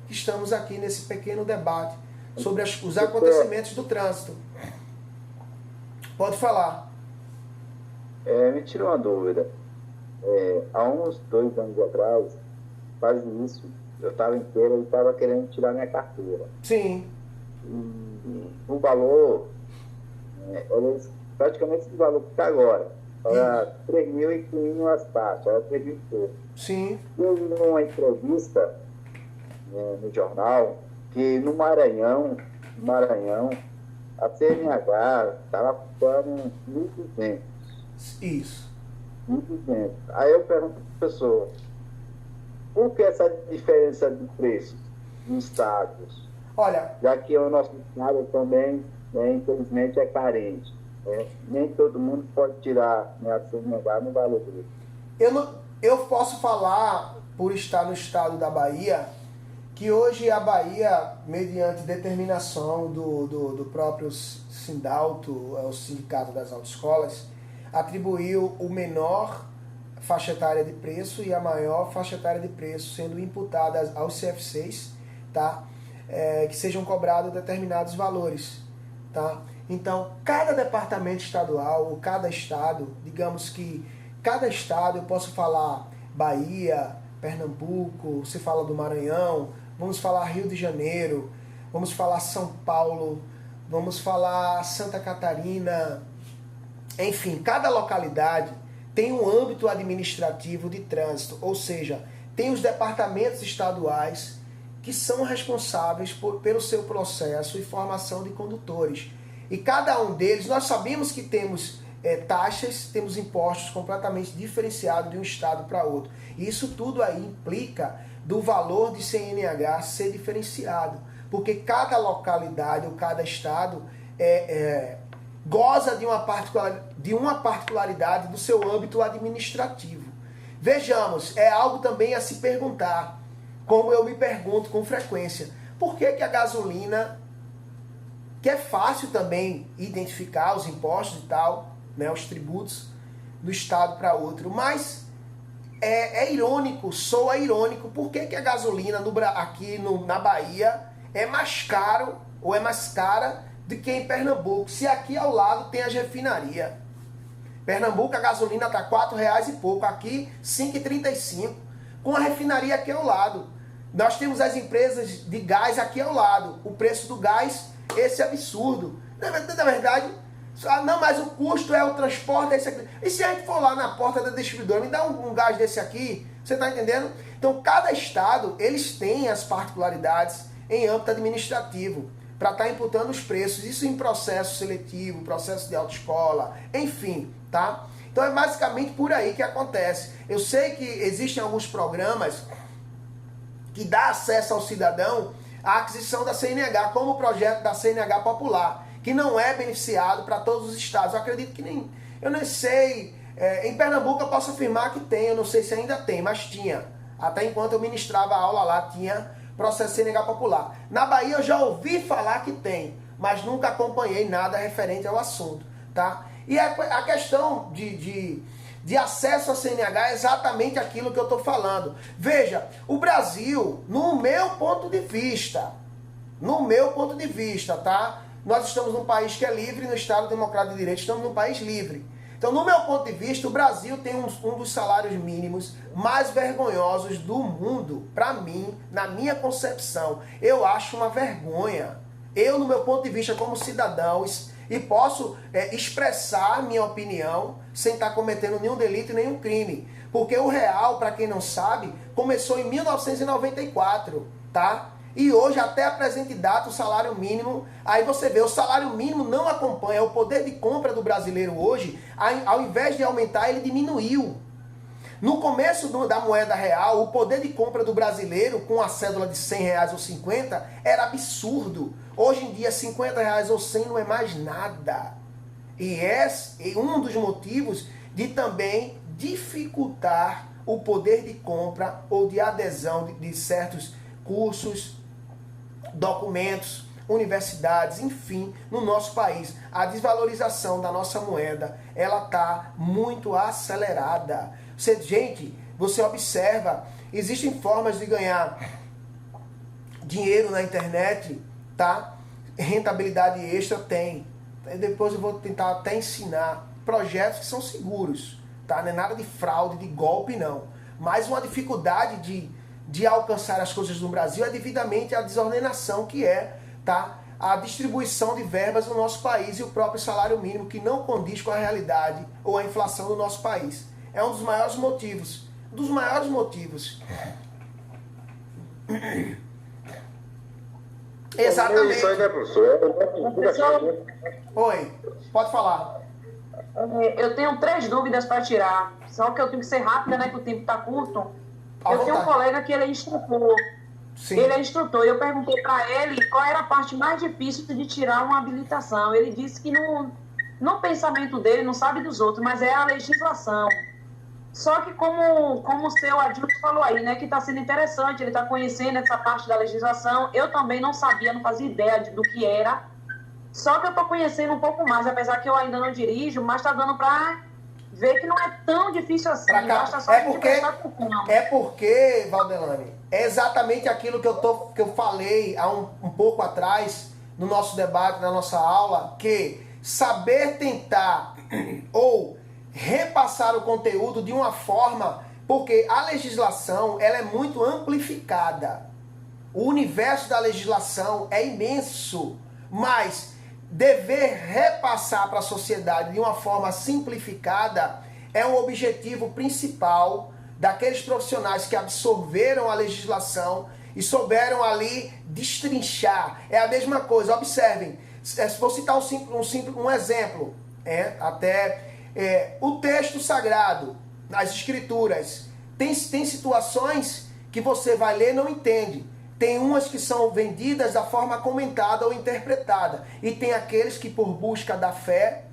que estamos aqui nesse pequeno debate sobre os acontecimentos do trânsito. Pode falar. Me tira uma dúvida. Há uns 2 anos atrás, quase isso, eu estava inteiro e estava querendo tirar minha carteira. Sim. O valor, era praticamente esse valor que está agora. Era 3 mil incluindo as taxas, era 3 mil e pouco. Sim. Eu vi numa entrevista no jornal que no Maranhão, a CNH estava custando 1.200. Isso. 1.200. Aí eu pergunto para o professor, por que essa diferença de preço nos estados? Olha, Já que o nosso estado também, infelizmente, é carente. Nem todo mundo pode tirar a CNH no valor dele. eu posso falar, por estar no estado da Bahia, que hoje a Bahia, mediante determinação do próprio Sindalto, o Sindicato das Autoescolas, atribuiu o menor faixa etária de preço e a maior faixa etária de preço sendo imputada aos CFCs, tá? Que sejam cobrados determinados valores, tá? Então, cada departamento estadual, ou cada estado, digamos que cada estado, eu posso falar Bahia, Pernambuco, se fala do Maranhão, vamos falar Rio de Janeiro, vamos falar São Paulo, vamos falar Santa Catarina, enfim, cada localidade tem um âmbito administrativo de trânsito, ou seja, tem os departamentos estaduais que são responsáveis pelo seu processo e formação de condutores. E cada um deles, nós sabemos que temos taxas, temos impostos completamente diferenciados de um estado para outro. E isso tudo aí implica do valor de CNH ser diferenciado, porque cada localidade ou cada estado goza de uma particularidade do seu âmbito administrativo. Vejamos, é algo também a se perguntar, como eu me pergunto com frequência, por que a gasolina, que é fácil também identificar os impostos e tal, né, os tributos do estado para outro, mas é irônico, soa irônico, por que a gasolina aqui na Bahia é mais caro ou é mais cara do que em Pernambuco, se aqui ao lado tem as refinarias. Pernambuco a gasolina está R$4 e pouco, aqui R$5,35, com a refinaria aqui ao lado. Nós temos as empresas de gás aqui ao lado, o preço do gás, esse absurdo. Na verdade, não, mas o custo é o transporte desse aqui. E se a gente for lá na porta da distribuidora, me dá um gás desse aqui, você está entendendo? Então, cada estado, eles têm as particularidades em âmbito administrativo, para estar imputando os preços, isso em processo seletivo, processo de autoescola, enfim, tá? Então é basicamente por aí que acontece. Eu sei que existem alguns programas que dá acesso ao cidadão à aquisição da CNH, como o projeto da CNH Popular, que não é beneficiado para todos os estados. Eu acredito que nem... Eu nem sei... em Pernambuco eu posso afirmar que tem, eu não sei se ainda tem, mas tinha. Até enquanto eu ministrava a aula lá, tinha processo CNH Popular. Na Bahia eu já ouvi falar que tem, mas nunca acompanhei nada referente ao assunto, tá? E a questão de acesso à CNH é exatamente aquilo que eu estou falando. Veja, o Brasil, no meu ponto de vista, tá? Nós estamos num país que é livre, no Estado Democrático de Direito, estamos num país livre. Então, no meu ponto de vista, o Brasil tem um dos salários mínimos mais vergonhosos do mundo. Para mim, na minha concepção, eu acho uma vergonha. eu, no meu ponto de vista como cidadão, e posso expressar minha opinião sem estar cometendo nenhum delito e nenhum crime. Porque o real, para quem não sabe, começou em 1994, tá? E hoje, até a presente data, o salário mínimo, aí você vê, o salário mínimo não acompanha o poder de compra do brasileiro hoje, ao invés de aumentar, ele diminuiu. No começo da moeda real, o poder de compra do brasileiro, com a cédula de R$100 ou 50, era absurdo. Hoje em dia, R$50 ou 100 não é mais nada. E é um dos motivos de também dificultar o poder de compra ou de adesão de certos cursos, documentos, universidades, enfim, no nosso país. A desvalorização da nossa moeda, ela está muito acelerada. Gente, você observa, existem formas de ganhar dinheiro na internet, tá? Rentabilidade extra tem. Depois eu vou tentar até ensinar projetos que são seguros, tá? Não é nada de fraude, de golpe, não. Mas uma dificuldade de alcançar as coisas no Brasil é devidamente a desordenação que é, tá? A distribuição de verbas no nosso país e o próprio salário mínimo que não condiz com a realidade ou a inflação do nosso país. É um dos maiores motivos. Dos maiores motivos. Exatamente. Isso aí, né, professor? Oi, pode falar. Eu tenho 3 dúvidas para tirar. Só que eu tenho que ser rápida, né? Que o tempo está curto. Eu tenho um colega que ele é instrutor. Sim. Ele é instrutor. Eu perguntei para ele qual era a parte mais difícil de tirar uma habilitação. Ele disse que no pensamento dele, não sabe dos outros, mas é a legislação. Só que como o seu Adilson falou aí, né, que está sendo interessante, ele está conhecendo essa parte da legislação, eu também não sabia, não fazia ideia do que era, só que eu estou conhecendo um pouco mais, apesar que eu ainda não dirijo, mas está dando para ver que não é tão difícil assim, basta só porque, Valdelane, é exatamente aquilo que eu falei há um pouco atrás, no nosso debate, na nossa aula, que saber tentar ou repassar o conteúdo de uma forma, porque a legislação ela é muito amplificada. O universo da legislação é imenso, mas dever repassar para a sociedade de uma forma simplificada é um objetivo principal daqueles profissionais que absorveram a legislação e souberam ali destrinchar. É a mesma coisa, observem, vou citar um exemplo, o texto sagrado, nas escrituras, tem situações que você vai ler e não entende. Tem umas que são vendidas da forma comentada ou interpretada. E tem aqueles que por busca da fé,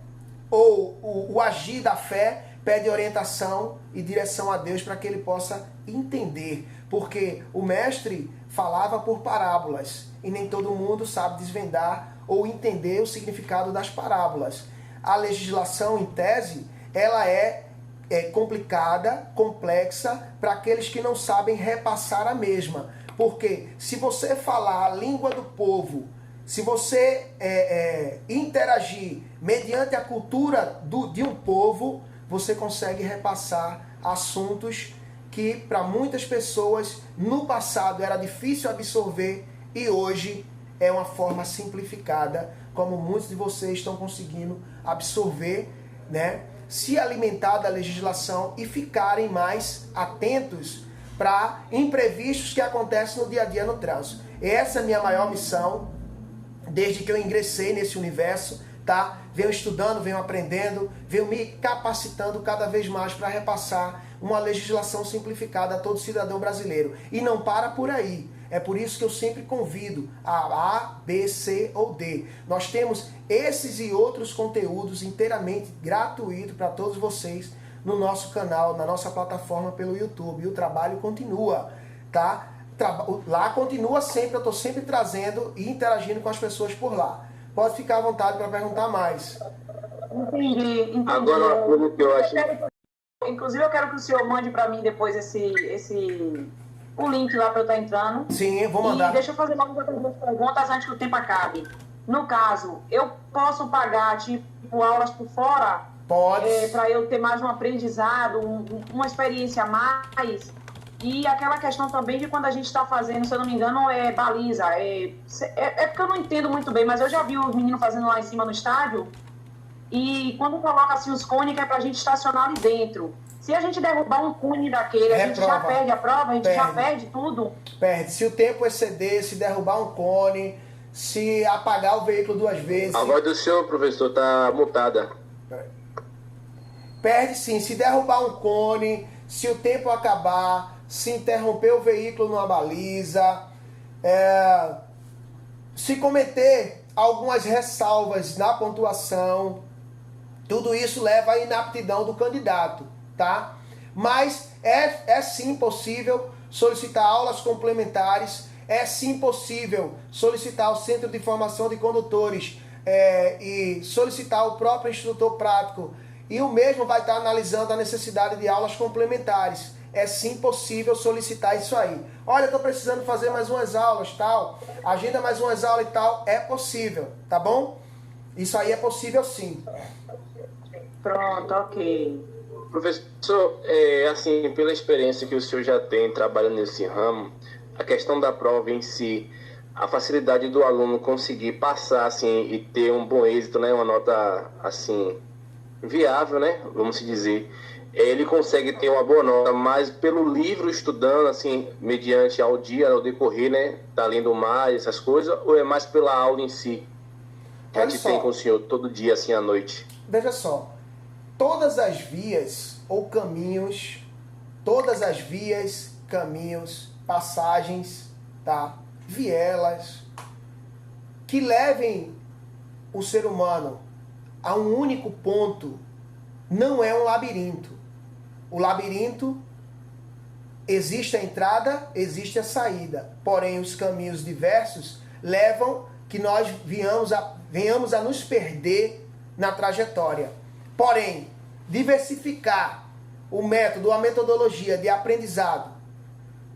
ou o agir da fé, pede orientação e direção a Deus para que ele possa entender. Porque o mestre falava por parábolas e nem todo mundo sabe desvendar ou entender o significado das parábolas. A legislação, em tese, ela é complicada, complexa, para aqueles que não sabem repassar a mesma. Porque se você falar a língua do povo, se você interagir mediante a cultura de um povo, você consegue repassar assuntos que para muitas pessoas no passado era difícil absorver e hoje é uma forma simplificada, como muitos de vocês estão conseguindo absorver, né? Se alimentar da legislação e ficarem mais atentos para imprevistos que acontecem no dia a dia no trânsito. Essa é a minha maior missão, desde que eu ingressei nesse universo, tá? Venho estudando, venho aprendendo, venho me capacitando cada vez mais para repassar uma legislação simplificada a todo cidadão brasileiro. E não para por aí. É por isso que eu sempre convido a B, C ou D. Nós temos esses e outros conteúdos inteiramente gratuitos para todos vocês no nosso canal, na nossa plataforma pelo YouTube. E o trabalho continua, tá? Lá continua sempre, eu estou sempre trazendo e interagindo com as pessoas por lá. Pode ficar à vontade para perguntar mais. Entendi. Agora, uma coisa que eu acho... Inclusive, eu quero que o senhor mande para mim depois o link lá para eu estar entrando. Sim, eu vou mandar. E deixa eu fazer logo outras perguntas antes que o tempo acabe. No caso, eu posso pagar, tipo, aulas por fora? Pode. Para eu ter mais um aprendizado, uma experiência a mais? E aquela questão também de quando a gente está fazendo, se eu não me engano, é baliza. É porque eu não entendo muito bem, mas eu já vi os meninos fazendo lá em cima no estádio. E quando coloca assim os cones, que é pra gente estacionar ali dentro. Se a gente derrubar um cone daquele, a gente já perde a prova, a gente já perde tudo. Perde. Se o tempo exceder, se derrubar um cone, se apagar o veículo 2 vezes. A voz do senhor, professor, tá mutada. Perde sim. Se derrubar um cone, se o tempo acabar, se interromper o veículo numa baliza, se cometer algumas ressalvas na pontuação, tudo isso leva à inaptidão do candidato, tá? Mas é sim possível solicitar aulas complementares, é sim possível solicitar o Centro de Formação de Condutores e solicitar o próprio instrutor prático, e o mesmo vai estar analisando a necessidade de aulas complementares. É sim possível solicitar isso aí. Olha, estou precisando fazer mais umas aulas, tal, agenda mais umas aulas e tal. É possível, tá bom? Isso aí é possível sim. Pronto, ok. Professor, assim, pela experiência que o senhor já tem trabalhando nesse ramo, a questão da prova em si, a facilidade do aluno conseguir passar, assim, e ter um bom êxito, né, uma nota, assim, viável, né, vamos dizer, ele consegue ter uma boa nota, mas pelo livro estudando, assim, mediante ao dia, ao decorrer, né, tá lendo mais, essas coisas, ou é mais pela aula em si, que a gente tem com o senhor todo dia, assim, à noite? Veja só, todas as vias ou caminhos, caminhos, passagens, tá? Vielas, que levem o ser humano a um único ponto, não é um labirinto. O labirinto, existe a entrada, existe a saída. Porém, os caminhos diversos levam que nós venhamos a nos perder na trajetória. Porém, diversificar o método, a metodologia de aprendizado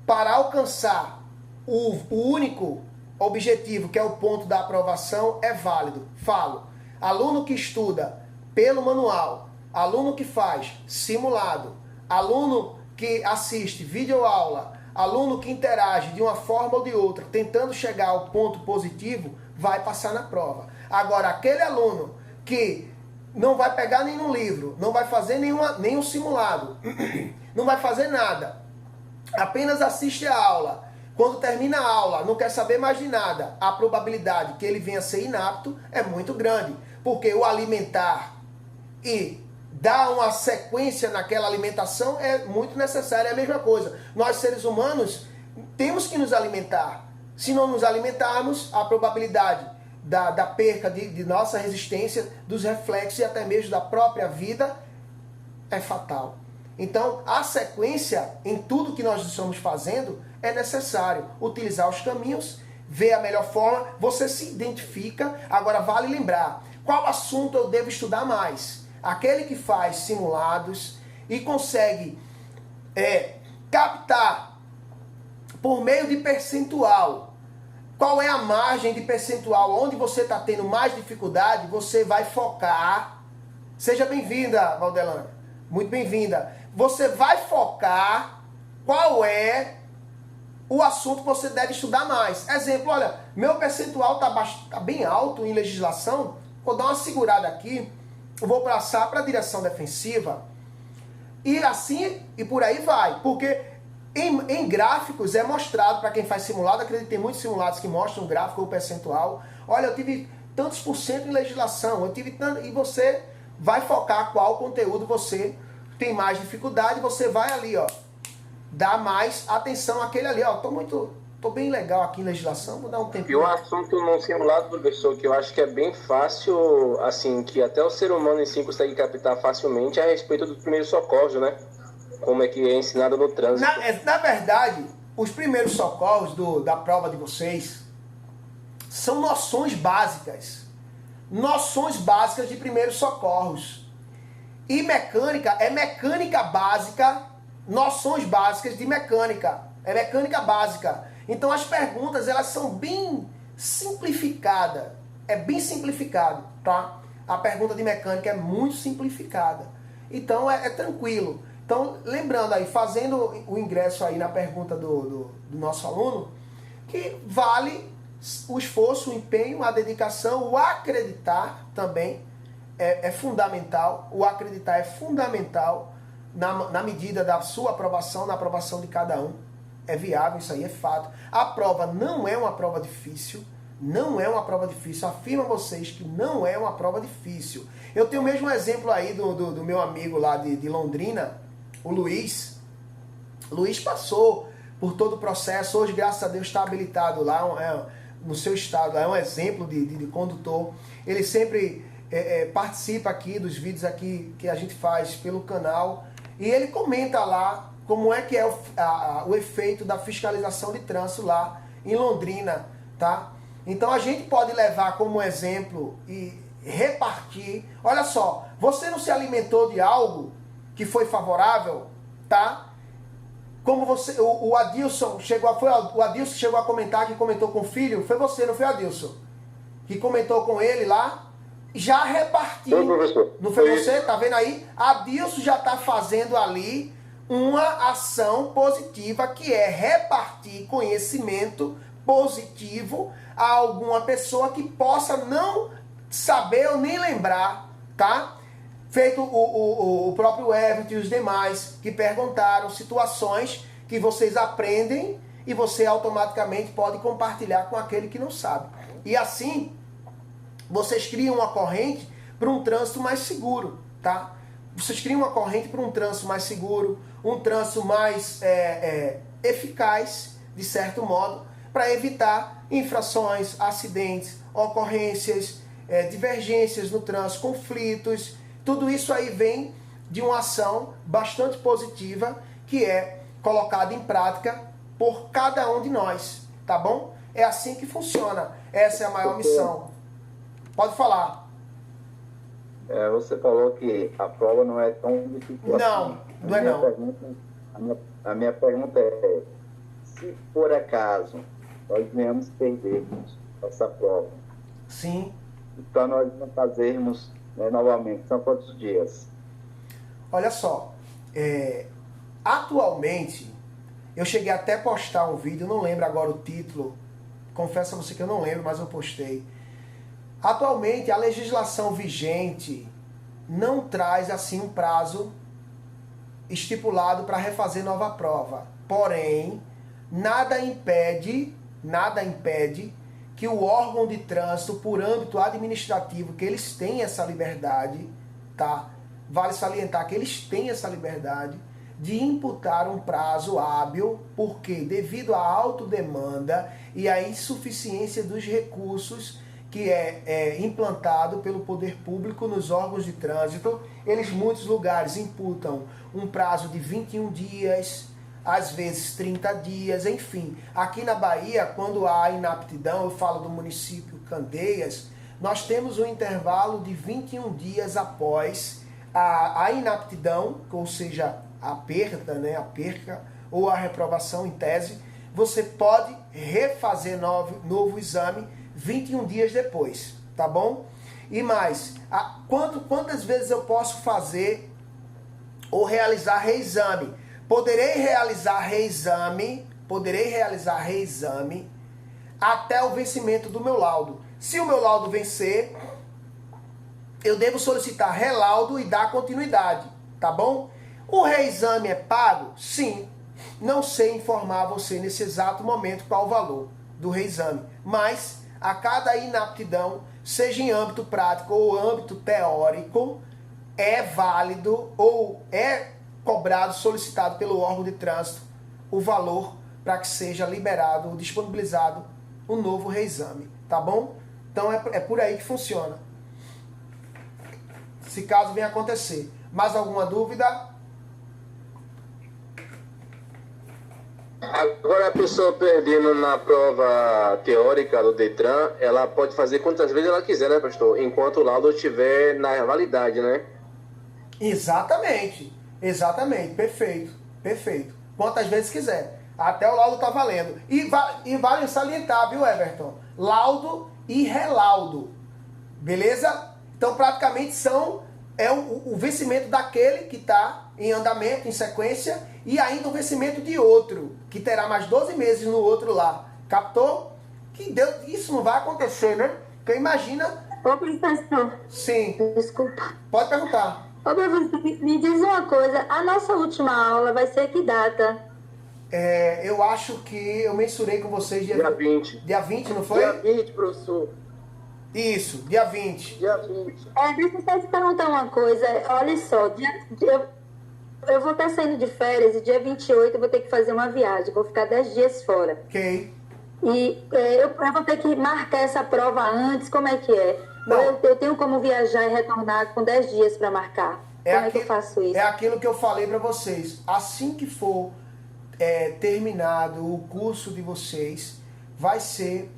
para alcançar o único objetivo, que é o ponto da aprovação, é válido. Falo, aluno que estuda pelo manual, aluno que faz simulado, aluno que assiste videoaula, aluno que interage de uma forma ou de outra, tentando chegar ao ponto positivo, vai passar na prova. Agora, aquele aluno que não vai pegar nenhum livro, não vai fazer nenhum simulado, não vai fazer nada, apenas assiste a aula, quando termina a aula, não quer saber mais de nada, a probabilidade que ele venha a ser inapto é muito grande, porque o alimentar e dar uma sequência naquela alimentação é muito necessário, é a mesma coisa. Nós, seres humanos, temos que nos alimentar. Se não nos alimentarmos, a probabilidade da perca de nossa resistência, dos reflexos e até mesmo da própria vida é fatal. Então, a sequência em tudo que nós estamos fazendo é necessário utilizar os caminhos, ver a melhor forma, você se identifica. Agora, vale lembrar, qual assunto eu devo estudar mais? Aquele que faz simulados e consegue captar por meio de percentual. Qual é a margem de percentual? Onde você está tendo mais dificuldade, você vai focar. Seja bem-vinda, Valdelana. Muito bem-vinda. Você vai focar qual é o assunto que você deve estudar mais. Exemplo, olha, meu percentual está bem alto em legislação. Vou dar uma segurada aqui. Eu vou passar para a direção defensiva. E assim, e por aí vai. Porque em gráficos é mostrado, para quem faz simulado, acredito que tem muitos simulados que mostram o gráfico ou o percentual. Olha, eu tive tantos por cento em legislação, eu tive tanto, e você vai focar qual conteúdo você tem mais dificuldade, você vai ali, ó, dar mais atenção àquele ali, ó, tô bem legal aqui em legislação, vou dar um tempo. E um assunto no simulado, professor, que eu acho que é bem fácil, assim, que até o ser humano em si consegue captar facilmente, é a respeito dos primeiros socorros, né? Como é que é ensinado no trânsito. Na verdade, os primeiros socorros da prova de vocês são noções básicas. Noções básicas de primeiros socorros. E mecânica é mecânica básica, noções básicas de mecânica. É mecânica básica. Então as perguntas, elas são bem simplificadas. É bem simplificado, tá? A pergunta de mecânica é muito simplificada. Então é tranquilo. Então Então, lembrando aí, fazendo o ingresso aí na pergunta do nosso aluno, que vale o esforço, o empenho, a dedicação, o acreditar também é fundamental. O acreditar é fundamental na medida da sua aprovação, na aprovação de cada um. É viável, isso aí é fato. A prova não é uma prova difícil. Não é uma prova difícil. Afirmo a vocês que não é uma prova difícil. Eu tenho o mesmo exemplo aí do meu amigo lá de Londrina, o Luiz. Luiz passou por todo o processo. Hoje, graças a Deus, está habilitado lá no seu estado. É um exemplo de condutor. Ele sempre participa aqui dos vídeos aqui que a gente faz pelo canal. E ele comenta lá como é que é o efeito da fiscalização de trânsito lá em Londrina, tá? Então a gente pode levar como exemplo e repartir. Olha só, você não se alimentou de algo que foi favorável, tá? Como você, o Adilson chegou a comentar, que comentou com o filho, foi você, não foi o Adilson? Que comentou com ele lá, já repartiu. Não foi você? Tá vendo aí? Adilson já tá fazendo ali uma ação positiva, que é repartir conhecimento positivo a alguma pessoa que possa não saber ou nem lembrar, tá? Feito o próprio Everton e os demais que perguntaram, situações que vocês aprendem e você automaticamente pode compartilhar com aquele que não sabe. E assim, vocês criam uma corrente para um trânsito mais seguro, tá? Vocês criam uma corrente para um trânsito mais seguro, um trânsito mais eficaz, de certo modo, para evitar infrações, acidentes, ocorrências, divergências no trânsito, conflitos. Tudo isso aí vem de uma ação bastante positiva que é colocada em prática por cada um de nós, tá bom? É assim que funciona. Essa é a maior missão. Pode falar. Você falou que a prova não é tão difícil assim. Não é não. A minha pergunta é, se por acaso nós venhamos perdermos essa prova, sim, para nós não fazermos novamente, são quantos dias? Olha só, atualmente, eu cheguei até a postar um vídeo, não lembro agora o título, confesso a você que eu não lembro, mas eu postei. Atualmente, a legislação vigente não traz assim um prazo estipulado para refazer nova prova. Porém, nada impede que o órgão de trânsito, por âmbito administrativo, que eles têm essa liberdade, tá? Vale salientar que eles têm essa liberdade de imputar um prazo hábil, porque devido à autodemanda e à insuficiência dos recursos que é implantado pelo poder público nos órgãos de trânsito, eles em muitos lugares imputam um prazo de 21 dias, às vezes 30 dias, enfim. Aqui na Bahia, quando há inaptidão, eu falo do município Candeias, nós temos um intervalo de 21 dias após a inaptidão, ou seja, a perca ou a reprovação em tese, você pode refazer novo exame 21 dias depois, tá bom? E mais, quantas vezes eu posso fazer ou realizar reexame? Poderei realizar reexame até o vencimento do meu laudo. Se o meu laudo vencer, eu devo solicitar relaudo e dar continuidade, tá bom? O reexame é pago? Sim. Não sei informar você nesse exato momento qual o valor do reexame, mas a cada inaptidão, seja em âmbito prático ou âmbito teórico, é válido ou é cobrado, solicitado pelo órgão de trânsito o valor para que seja liberado ou disponibilizado um novo reexame, tá bom? Então é por aí que funciona. Se caso venha acontecer. Mais alguma dúvida? Agora, a pessoa perdendo na prova teórica do Detran, ela pode fazer quantas vezes ela quiser, né, pastor? Enquanto o laudo estiver na validade, né? Exatamente, perfeito. Quantas vezes quiser. Até o laudo tá valendo. E vale salientar, viu, Everton? Laudo e relaudo. Beleza? Então, praticamente o vencimento daquele que está em andamento, em sequência, e ainda o vencimento de outro, que terá mais 12 meses no outro lá. Captou? Que Deus, isso não vai acontecer, né? Porque imagina... Ô, professor. Sim. Desculpa. Pode perguntar. Ô, professor, me diz uma coisa. A nossa última aula vai ser que data? Eu acho que eu mensurei com vocês Dia 20. Dia 20, não foi? Dia 20, professor. Isso, dia 20. Dia 20. Deixa eu só te perguntar uma coisa. Olha só, eu vou estar saindo de férias e dia 28 eu vou ter que fazer uma viagem. Vou ficar 10 dias fora. Ok. E eu vou ter que marcar essa prova antes, como é que é? Não. Eu tenho como viajar e retornar com 10 dias para marcar. Como é que eu faço isso? É aquilo que eu falei para vocês. Assim que for terminado o curso de vocês, vai ser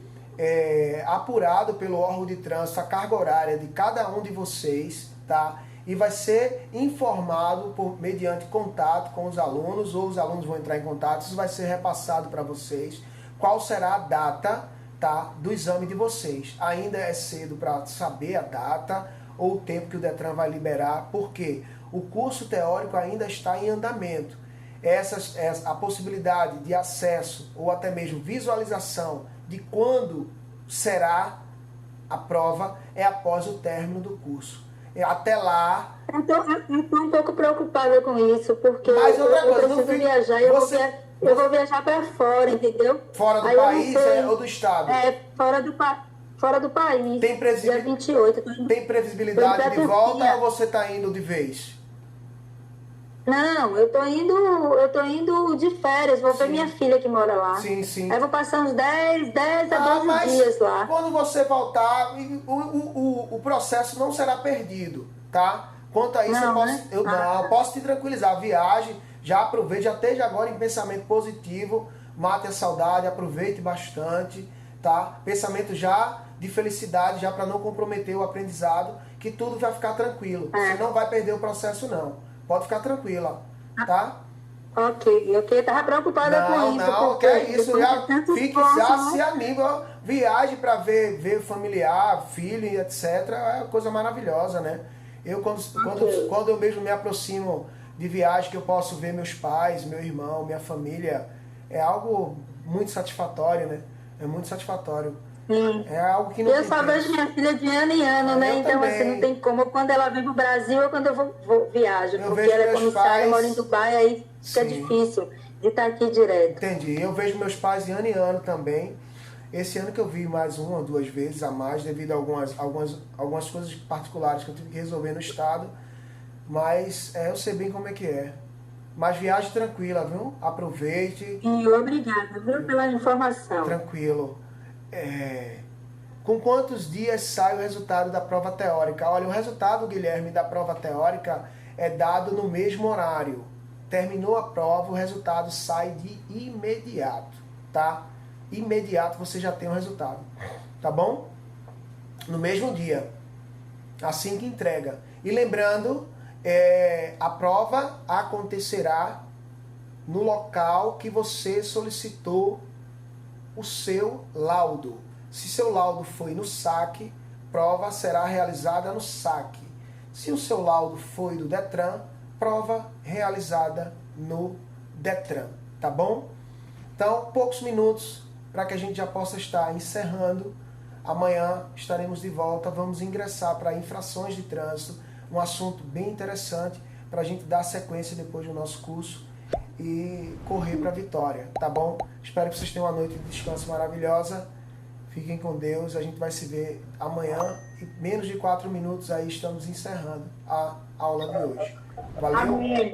apurado pelo órgão de trânsito a carga horária de cada um de vocês, tá? E vai ser informado mediante contato com os alunos, ou os alunos vão entrar em contato, isso vai ser repassado para vocês, qual será a data, tá, do exame de vocês. Ainda é cedo para saber a data ou o tempo que o Detran vai liberar, porque o curso teórico ainda está em andamento. A possibilidade de acesso ou até mesmo visualização de quando será a prova é após o término do curso. Até lá... Eu estou um pouco preocupada com isso, porque Mas outra eu coisa, preciso viajar e eu vou viajar para fora, entendeu? Fora do Aí país ou do estado? Fora do país. Tem Dia 28. Tem previsibilidade de volta ou você está indo de vez? Não, eu tô indo de férias, vou ver minha filha que mora lá. Sim, sim. Aí vou passar uns 10 a 12 dias lá. Quando você voltar, o processo não será perdido, tá? Quanto a isso, eu posso te tranquilizar. A viagem, já aproveite, já esteja agora em pensamento positivo, mate a saudade, aproveite bastante, tá? Pensamento já de felicidade, já para não comprometer o aprendizado, que tudo vai ficar tranquilo. Você não vai perder o processo, não. Pode ficar tranquila, tá? Ok. Eu tava preocupada com isso. Não, que é isso. Se anima, viagem para ver familiar, filho e etc. É uma coisa maravilhosa, né? Eu, quando eu mesmo me aproximo de viagem, que eu posso ver meus pais, meu irmão, minha família, é algo muito satisfatório, né? É muito satisfatório. É algo que não eu só vejo minha filha de ano em ano, né? Então, também. assim, não tem como. Quando ela vem pro Brasil ou quando eu viajo. Eu porque ela é comissária, pais... mora em Dubai, aí fica difícil de estar aqui direto. Entendi. Eu vejo meus pais de ano em ano também. Esse ano que eu vi mais uma ou duas vezes a mais, devido a algumas coisas particulares que eu tive que resolver no estado. Mas eu sei bem como é que é. Mas viagem tranquila, viu? Aproveite. E obrigada, viu, pela informação. Tranquilo. Com quantos dias sai o resultado da prova teórica? Olha, o resultado, Guilherme, da prova teórica é dado no mesmo horário. Terminou a prova, o resultado sai de imediato, tá? Imediato você já tem o resultado, tá bom? No mesmo dia, assim que entrega. E lembrando, a prova acontecerá no local que você solicitou o seu laudo. Se seu laudo foi no SAC, prova será realizada no SAC. Se o seu laudo foi do Detran, prova realizada no Detran, tá bom? Então, poucos minutos para que a gente já possa estar encerrando. Amanhã estaremos de volta, vamos ingressar para infrações de trânsito, um assunto bem interessante para a gente dar sequência depois do nosso curso e correr para a vitória, tá bom? Espero que vocês tenham uma noite de descanso maravilhosa. Fiquem com Deus, a gente vai se ver amanhã. E menos de 4 minutos aí estamos encerrando a aula de hoje. Valeu? Amém.